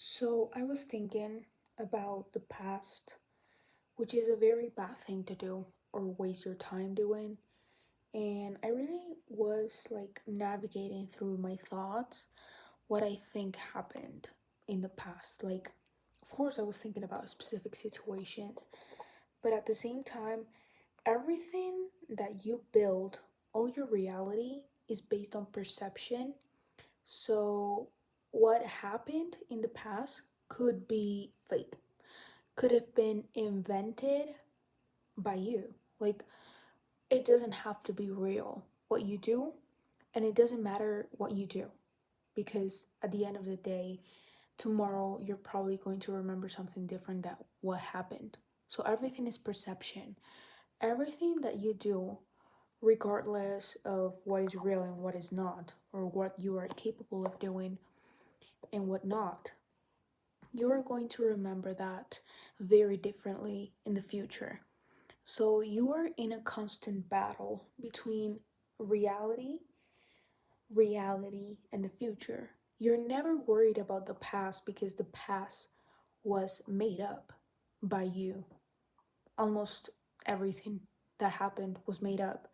So I was thinking about the past, which is a very bad thing to do or waste your time doing. And I really was like navigating through my thoughts, what I think happened in the past. Like, of course, I was thinking about specific situations, but at the same time, everything that you build, all your reality is based on perception. So, what happened in the past could be fake, could have been invented by you. Like, it doesn't have to be real what you do, and it doesn't matter what you do because at the end of the day, tomorrow you're probably going to remember something different that what happened. So, everything is perception. Everything that you do, regardless of what is real and what is not, or what you are capable of doing and what not, you are going to remember that very differently in the future. So you are in a constant battle between reality, and the future. You're never worried about the past because the past was made up by you. Almost everything that happened was made up.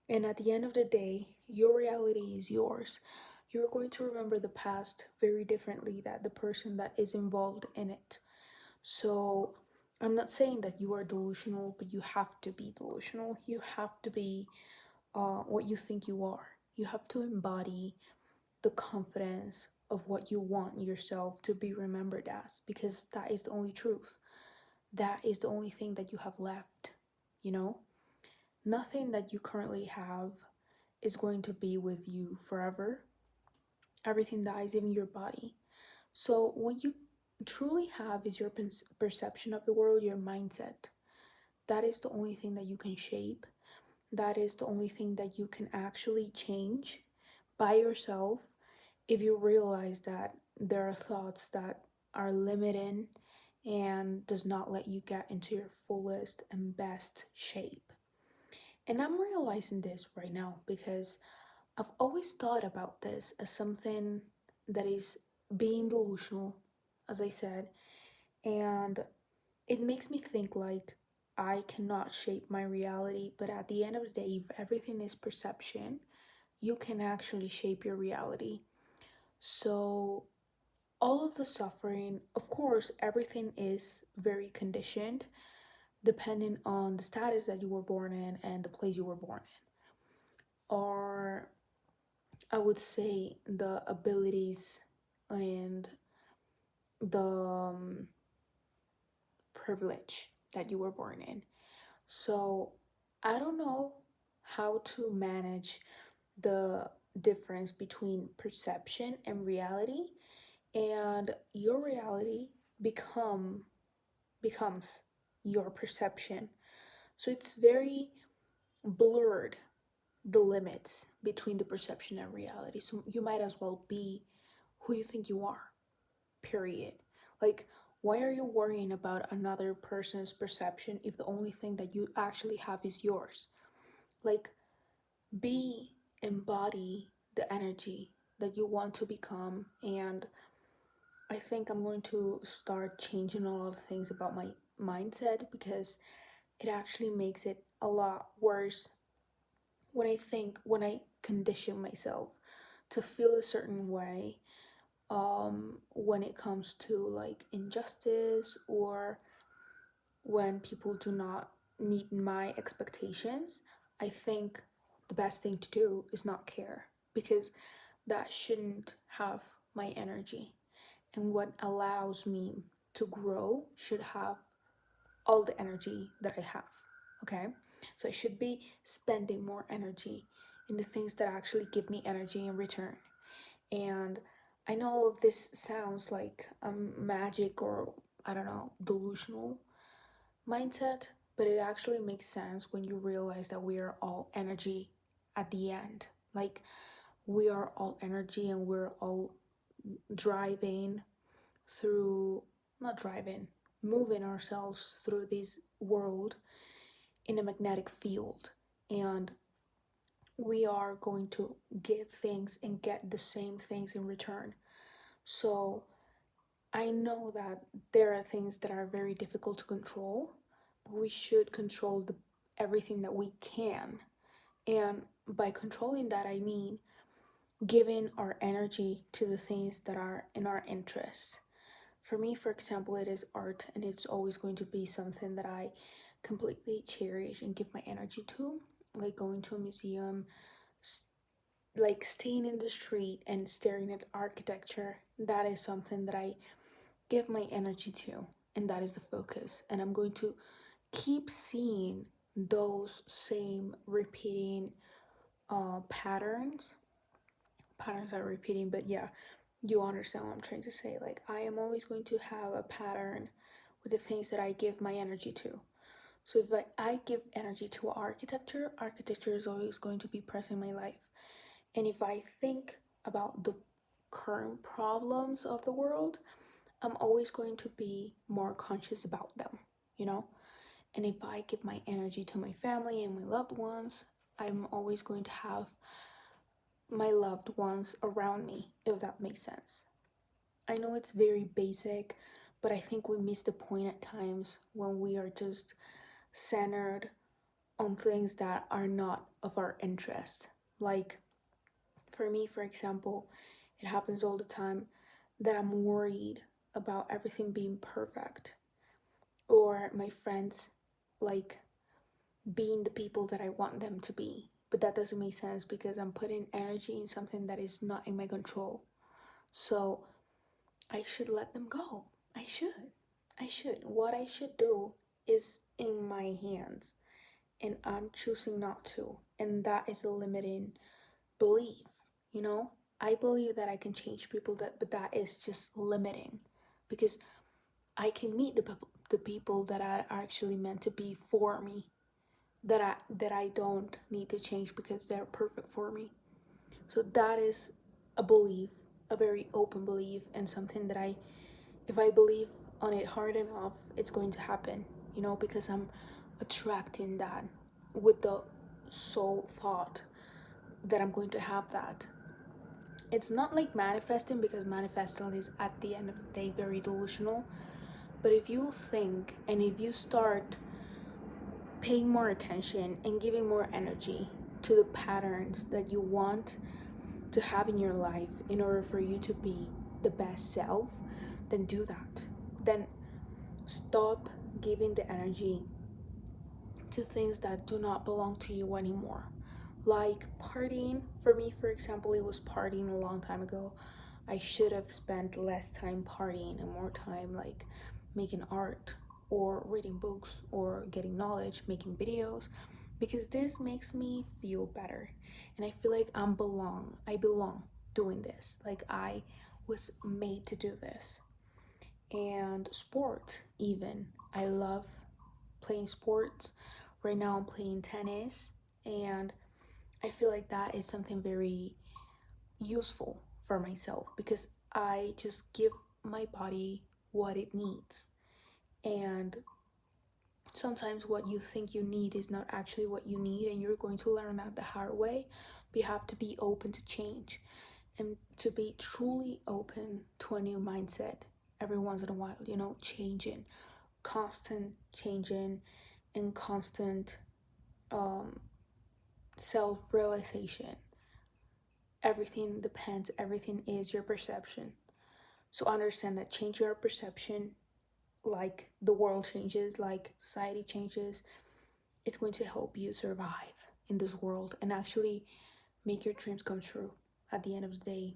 And at the end of the day, your reality is yours. You're going to remember the past very differently than the person that is involved in it. So I'm not saying that you are delusional, but you have to be delusional. You have to be what you think you are. You have to embody the confidence of what you want yourself to be remembered as, because that is the only truth. That is the only thing that you have left, you know? Nothing that you currently have is going to be with you forever. Everything dies, even your body. So, what you truly have is your perception of the world, your mindset. That is the only thing that you can shape. That is the only thing that you can actually change by yourself if you realize that there are thoughts that are limiting and does not let you get into your fullest and best shape. And I'm realizing this right now because I've always thought about this as something that is being delusional, as I said, and it makes me think like I cannot shape my reality, but at the end of the day, if everything is perception, you can actually shape your reality. So, all of the suffering, of course, everything is very conditioned depending on the status that you were born in and the place you were born in. Or I would say the abilities and the privilege that you were born in. So I don't know how to manage the difference between perception and reality, and your reality become becomes your perception. So it's very blurred, the limits between the perception and reality. So you might as well be who you think you are, period. Like, why are you worrying about another person's perception if the only thing that you actually have is yours? Like, be, embody the energy that you want to become. And I think I'm going to start changing a lot of things about my mindset because it actually makes it a lot worse when I condition myself to feel a certain way when it comes to like injustice or when people do not meet my expectations. I think the best thing to do is not care because that shouldn't have my energy. And what allows me to grow should have all the energy that I have. Okay? So I should be spending more energy in the things that actually give me energy in return. And I know all of this sounds like a magic or, I don't know, delusional mindset, but it actually makes sense when you realize that we are all energy at the end. Like, we are all energy and we're all driving through, not driving, moving ourselves through this world in a magnetic field. And we are going to give things and get the same things in return. So I know that there are things that are very difficult to control, but we should control everything that we can. And by controlling that, I mean giving our energy to the things that are in our interest. For me, for example, it is art, and it's always going to be something that I completely cherish and give my energy to, like going to a museum, like staying in the street and staring at architecture. That is something that I give my energy to, and that is the focus. And I'm going to keep seeing those same repeating patterns. Patterns are repeating, but yeah, you understand what I'm trying to say. Like, I am always going to have a pattern with the things that I give my energy to. So if I give energy to architecture, architecture is always going to be present in my life. And if I think about the current problems of the world, I'm always going to be more conscious about them, you know? And if I give my energy to my family and my loved ones, I'm always going to have my loved ones around me, if that makes sense. I know it's very basic, but I think we miss the point at times when we are just centered on things that are not of our interest. Like, for me, for example, it happens all the time that I'm worried about everything being perfect, or my friends like being the people that I want them to be. But that doesn't make sense because I'm putting energy in something that is not in my control. So I should let them go. I should. I should. What I should do is in my hands, and I'm choosing not to. And that is a limiting belief, you know? I believe that I can change people, but that is just limiting because I can meet the people that are actually meant to be for me, that I don't need to change because they're perfect for me. So that is a belief, a very open belief, and something that if I believe on it hard enough, it's going to happen, you know, because I'm attracting that with the soul thought that I'm going to have that. It's not like manifesting, because manifesting is at the end of the day very delusional. But if you think and if you start paying more attention and giving more energy to the patterns that you want to have in your life in order for you to be the best self, then do that. Then stop giving the energy to things that do not belong to you anymore. Like partying. For me, for example, it was partying a long time ago. I should have spent less time partying and more time like making art or reading books or getting knowledge, making videos, because this makes me feel better. And I feel like I belong doing this. Like I was made to do this. And sports, even. I love playing sports. Right now I'm playing tennis, and I feel like that is something very useful for myself because I just give my body what it needs. And sometimes what you think you need is not actually what you need, and you're going to learn that the hard way. But you have to be open to change and to be truly open to a new mindset every once in a while, you know, changing, constant changing, and constant um, self realization. Everything depends, everything is your perception. So understand that change your perception, like the world changes, like society changes, it's going to help you survive in this world and actually make your dreams come true at the end of the day,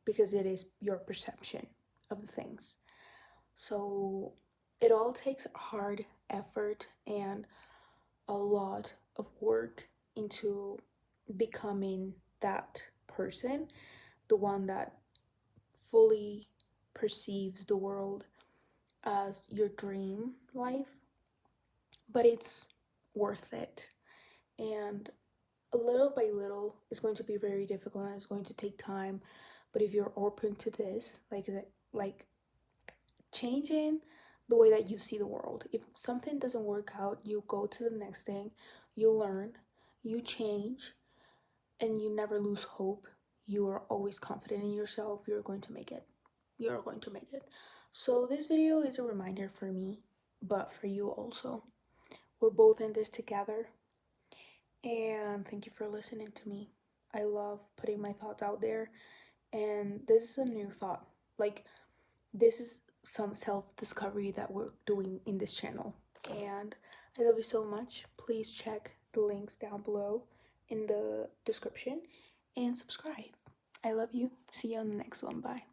because it is your perception of the things. So it all takes hard effort and a lot of work into becoming that person, the one that fully perceives the world as your dream life. But it's worth it. And a little by little is going to be very difficult and it's going to take time. But if you're open to this, like changing the way that you see the world. If something doesn't work out, you go to the next thing, you learn, you change, and you never lose hope. You are always confident in yourself, you're going to make it. you're going to make it. So this video is a reminder for me, but for you also. We're both in this together. And thank you for listening to me. I love putting my thoughts out there. And this is a new thought. Like, this is some self discovery that we're doing in this channel. And I love you so much. Please check the links down below in the description and subscribe. I love you. See you on the next one. Bye.